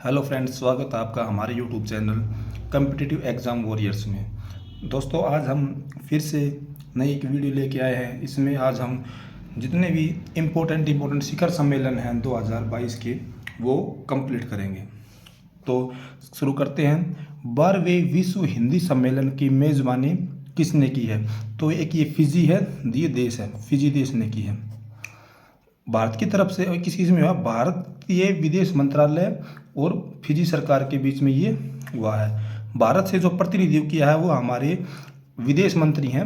Hello friends, स्वागत है आपका हमारे YouTube channel competitive exam warriors में। दोस्तों, आज हम फिर से नई एक वीडियो लेके आए हैं। इसमें आज हम जितने भी इम्पोर्टेंट शिखर सम्मेलन हैं 2022 के, वो कंप्लीट करेंगे। तो शुरू करते हैं। 12वें विश्व हिंदी सम्मेलन की मेज़बानी किसने की है? तो एक ये फिजी है, ये देश है, फिजी देश ने की है। भारत की तरफ से किस किस में हुआ? भारतीय विदेश मंत्रालय और फिजी सरकार के बीच में ये हुआ है। भारत से जो प्रतिनिधित्व किया है वो हमारे विदेश मंत्री हैं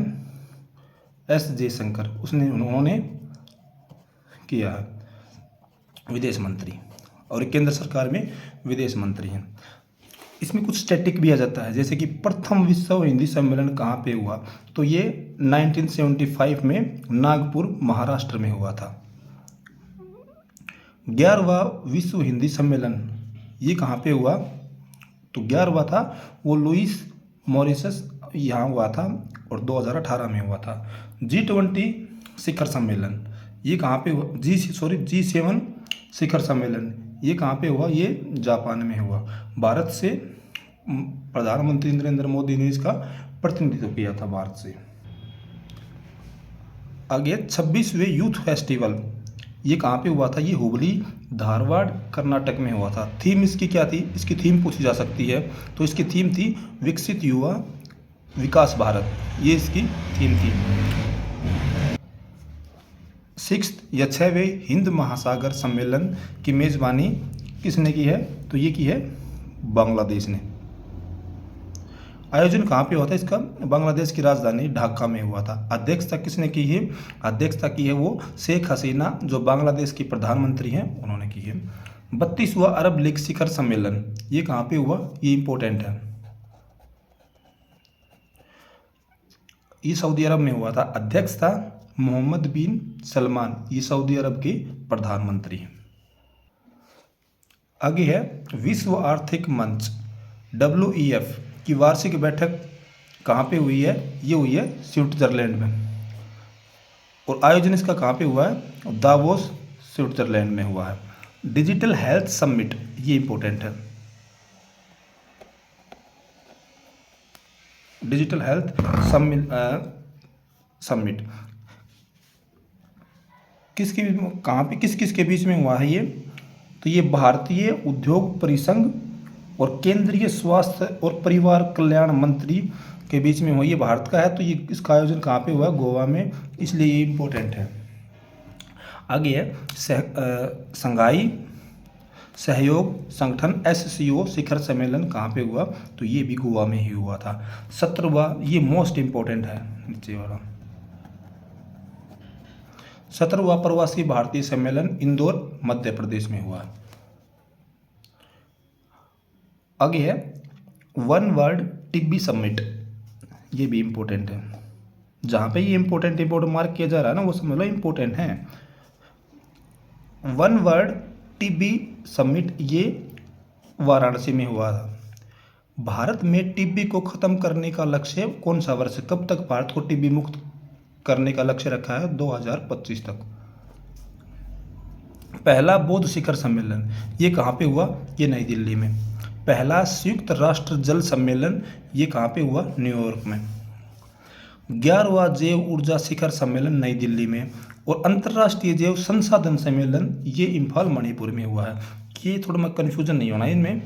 एस जयशंकर, उन्होंने किया है विदेश मंत्री, और केंद्र सरकार में विदेश मंत्री हैं। इसमें कुछ स्टैटिक भी आ जाता है, जैसे कि प्रथम विश्व हिंदी सम्मेलन कहाँ पे हुआ? तो ये 1975 में नागपुर, महाराष्ट्र में हुआ था। 11वां विश्व हिंदी सम्मेलन ये कहाँ पे हुआ? तो 11वां था वो लुइस मॉरिशस यहाँ हुआ था और 2018 में हुआ था। G20 शिखर सम्मेलन ये कहाँ पे हुआ? G7 शिखर सम्मेलन ये कहाँ पे हुआ? ये जापान में हुआ। भारत से प्रधानमंत्री नरेंद्र मोदी ने इसका प्रतिनिधित्व किया था भारत से। आगे 26वें यूथ फेस्टिवल ये कहाँ पे हुआ था? ये हुबली, धारवाड़, कर्नाटक में हुआ था। थीम इसकी क्या थी? इसकी थीम पूछी जा सकती है। तो इसकी थीम थी विकसित युवा विकास भारत, ये इसकी थीम थी। 6वें हिंद महासागर सम्मेलन की मेज़बानी किसने की है? तो ये की है बांग्लादेश ने। आयोजन कहाँ पे हुआ था इसका? बांग्लादेश की राजधानी ढाका में हुआ था। अध्यक्षता किसने की है? अध्यक्षता की है वो शेख हसीना, जो बांग्लादेश की प्रधानमंत्री हैं, उन्होंने की है। 32वां अरब लीग शिखर सम्मेलन ये कहाँ पे हुआ? ये इंपॉर्टेंट है, ये सऊदी अरब में हुआ था। अध्यक्षता मोहम्मद बिन सलमान, ये सऊदी अरब के प्रधानमंत्री हैं। आगे है विश्व आर्थिक मंच WEF की वार्षिक बैठक कहाँ पे हुई है? ये हुई है स्विट्जरलैंड में। और आयोजन इसका कहाँ पे हुआ है? दावोस, स्विट्जरलैंड में हुआ है। डिजिटल हेल्थ समिट ये इंपॉर्टेंट है। डिजिटल हेल्थ समिट किसके कहाँ पे किस किस के बीच में हुआ है ये? तो ये भारतीय उद्योग परिसंघ और केंद्रीय स्वास्थ्य और परिवार कल्याण मंत्री के बीच में हुआ। ये भारत का है, तो ये इसका आयोजन कहाँ पे हुआ? गोवा में, इसलिए ये इम्पोर्टेंट है। आगे है संघाई सहयोग संगठन SCO शिखर सम्मेलन कहाँ पे हुआ? तो ये भी गोवा में ही हुआ था। 17वां, ये मोस्ट इम्पोर्टेंट है नीचे वाला, 17वां प्रवासी भारतीय सम्मेलन इंदौर, मध्य प्रदेश में हुआ। आगे है वन वर्ल्ड टीबी समिट, ये भी इम्पोर्टेंट है। जहाँ पे ये इम्पोर्टेंट मार्क किया जा रहा है ना, वो समझ लो इम्पोर्टेंट है। वन वर्ल्ड टीबी समिट ये वाराणसी में हुआ था। भारत में टीबी को खत्म करने का लक्ष्य कौन सा वर्ष? कब तक भारत को टीबी मुक्त करने का लक्ष्य रखा है? 2025 तक। पहला बौद्ध शिखर सम्मेलन ये कहाँ पे हुआ? ये नई दिल्ली में। पहला संयुक्त राष्ट्र जल सम्मेलन ये कहाँ पे हुआ? न्यूयॉर्क में। 11वां जैव ऊर्जा शिखर सम्मेलन नई दिल्ली में। और अंतर्राष्ट्रीय जैव संसाधन सम्मेलन ये इम्फाल, मणिपुर में हुआ है। ये थोड़ा मैं कन्फ्यूजन नहीं होना इनमें,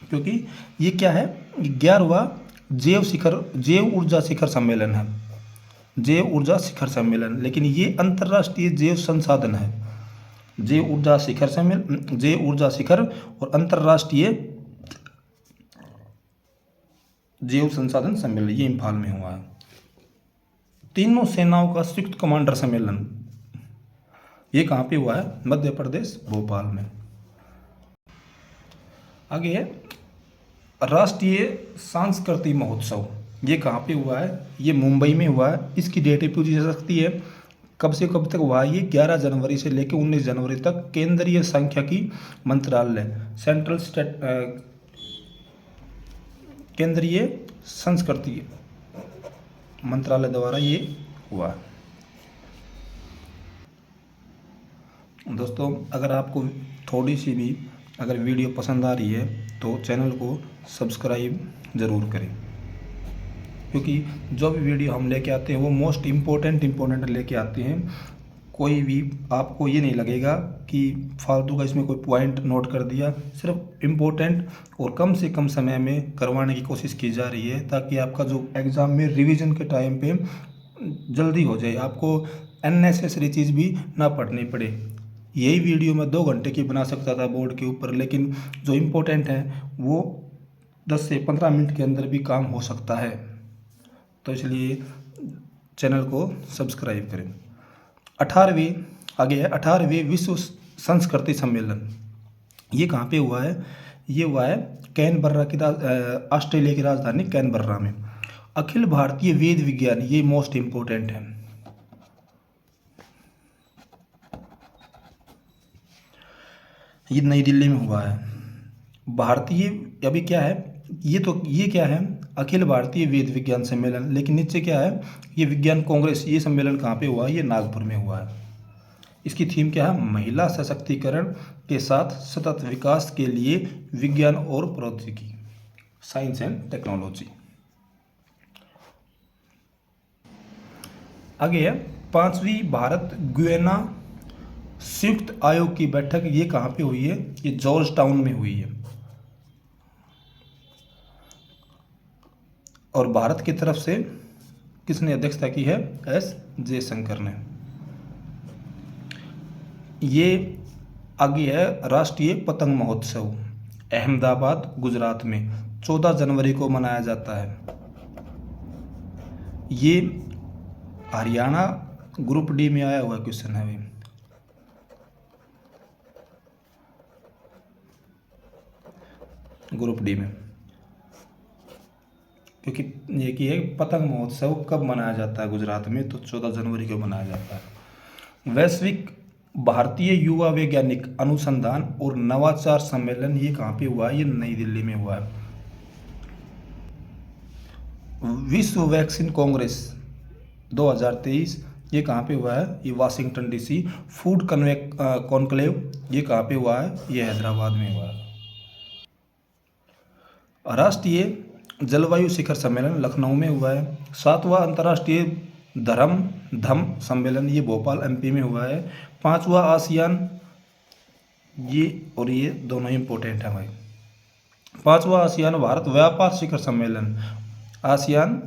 क्योंकि ये क्या है? 11वां जैव ऊर्जा शिखर सम्मेलन है, जैव ऊर्जा शिखर सम्मेलन, लेकिन ये अंतर्राष्ट्रीय जैव संसाधन है। जैव ऊर्जा शिखर और अंतर्राष्ट्रीय जैव संसाधन सम्मेलन ये इम्फाल में हुआ है। तीनों सेनाओं का संयुक्त कमांडर सम्मेलन ये कहाँ पे हुआ है? मध्य प्रदेश, भोपाल में। आगे है राष्ट्रीय सांस्कृतिक महोत्सव ये कहाँ पे हुआ है? ये मुंबई में हुआ है। इसकी डेट पूछी जा सकती है, कब से कब तक हुआ है? ये 11 जनवरी से लेकर 19 जनवरी तक केंद्रीय सांख्यिकी मंत्रालय, केंद्रीय संस्कृति मंत्रालय द्वारा ये हुआ। दोस्तों अगर आपको थोड़ी सी भी अगर वीडियो पसंद आ रही है तो चैनल को सब्सक्राइब ज़रूर करें, क्योंकि जो भी वीडियो हम लेके आते हैं वो मोस्ट इम्पोर्टेंट लेके आते हैं। कोई भी आपको ये नहीं लगेगा कि फालतू का इसमें कोई पॉइंट नोट कर दिया, सिर्फ इम्पोर्टेंट और कम से कम समय में करवाने की कोशिश की जा रही है, ताकि आपका जो एग्ज़ाम में रिवीजन के टाइम पे जल्दी हो जाए, आपको अननेसेसरी चीज़ भी ना पढ़नी पड़े। यही वीडियो मैं 2 घंटे की बना सकता था बोर्ड के ऊपर, लेकिन जो इम्पोर्टेंट है वो 10 से 15 मिनट के अंदर भी काम हो सकता है। तो इसलिए चैनल को सब्सक्राइब करें। 18वें विश्व संस्कृति सम्मेलन ये कहाँ पे हुआ है? ये हुआ है कैनबर्रा की ऑस्ट्रेलिया की राजधानी कैनबर्रा में। अखिल भारतीय वेद विज्ञान, ये मोस्ट इम्पोर्टेंट है। ये नई दिल्ली में हुआ है। भारतीय अभी क्या है, ये क्या है? अखिल भारतीय वेद विज्ञान सम्मेलन, लेकिन नीचे क्या है? ये विज्ञान कांग्रेस। ये सम्मेलन कहाँ पे हुआ है? ये नागपुर में हुआ है। इसकी थीम क्या है? महिला सशक्तिकरण के साथ सतत विकास के लिए विज्ञान और प्रौद्योगिकी, साइंस एंड टेक्नोलॉजी। आगे है 5वीं भारत गुयाना संयुक्त आयोग की बैठक। ये कहाँ पे हुई है? ये जॉर्ज टाउन में हुई है। और भारत की तरफ से किसने अध्यक्षता की है? एस जयशंकर ने। ये आगे है राष्ट्रीय पतंग महोत्सव, अहमदाबाद गुजरात में 14 जनवरी को मनाया जाता है। ये हरियाणा ग्रुप डी में आया हुआ क्वेश्चन है। ग्रुप डी में, क्योंकि ये कि है पतंग महोत्सव कब मनाया जाता है गुजरात में? तो 14 जनवरी को मनाया जाता है। वैश्विक भारतीय युवा वैज्ञानिक अनुसंधान और नवाचार सम्मेलन, ये कहाँ पे हुआ है? ये नई दिल्ली में हुआ है। विश्व वैक्सीन कांग्रेस 2023, ये कहाँ पे हुआ है? ये वाशिंगटन डीसी। फूड कॉन्क्लेव, ये कहाँ पे हुआ है? ये हैदराबाद में हुआ है। राष्ट्रीय जलवायु शिखर सम्मेलन लखनऊ में हुआ है। 7वां अंतर्राष्ट्रीय धम सम्मेलन, ये भोपाल एमपी में हुआ है। 5वां आसियान, ये दोनों इंपॉर्टेंट है भाई। 5वां आसियान भारत व्यापार शिखर सम्मेलन, आसियान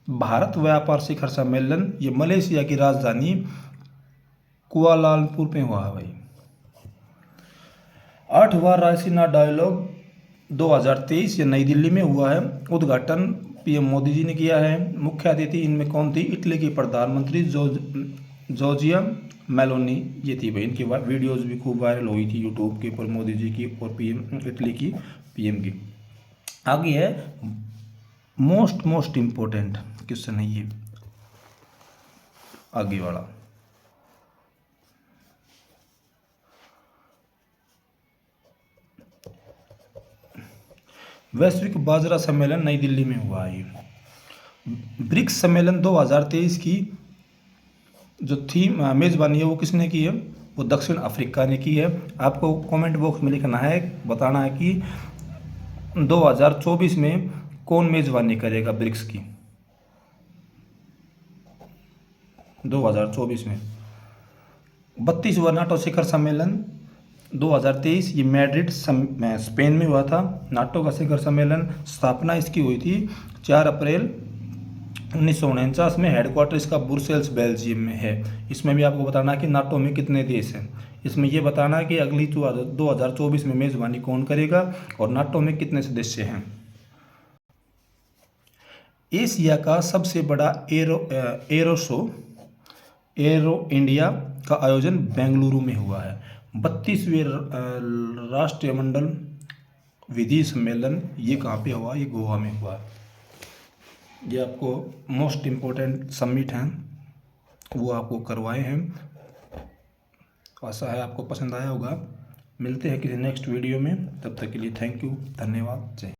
भारत व्यापार शिखर सम्मेलन, ये मलेशिया की राजधानी कुआलालंपुर में हुआ है भाई। 8वां रायसीना डायलॉग 2023, ये नई दिल्ली में हुआ है। उद्घाटन पीएम मोदी जी ने किया है। मुख्य अतिथि इनमें कौन थी? इटली की प्रधानमंत्री जॉर्जिया मेलोनी, ये थी भाई। इनकी वीडियोस भी खूब वायरल हुई थी यूट्यूब के ऊपर, मोदी जी की और इटली की पीएम की। आगे है मोस्ट इम्पोर्टेंट क्वेश्चन है ये आगे वाला। वैश्विक बाजरा सम्मेलन नई दिल्ली में हुआ है। ब्रिक्स सम्मेलन 2023 की जो थीम मेज़बानी है वो किसने की है? वो दक्षिण अफ्रीका ने की है। आपको कमेंट बॉक्स में लिखना है, बताना है कि 2024 में कौन मेज़बानी करेगा ब्रिक्स की। 2024 में 32वां नाटो शिखर सम्मेलन 2023, ये मैड्रिड स्पेन में हुआ था। नाटो का शिखर सम्मेलन स्थापना इसकी हुई थी 4 अप्रैल 1949 में। हेडक्वार्टर इसका ब्रुसेल्स बेल्जियम में है। इसमें भी आपको बताना कि नाटो में कितने देश हैं। इसमें ये बताना कि अगली 2024 में मेज़बानी कौन करेगा और नाटो में कितने सदस्य हैं। एशिया का सबसे बड़ा एरो इंडिया का आयोजन बेंगलुरु में हुआ है। 32वें राष्ट्रमंडल विधि सम्मेलन, ये कहाँ पे हुआ? ये गोवा में हुआ। ये आपको मोस्ट इम्पोर्टेंट समिट हैं वो आपको करवाए हैं। आशा है आपको पसंद आया होगा। मिलते हैं किसी नेक्स्ट वीडियो में, तब तक के लिए थैंक यू, धन्यवाद, जय।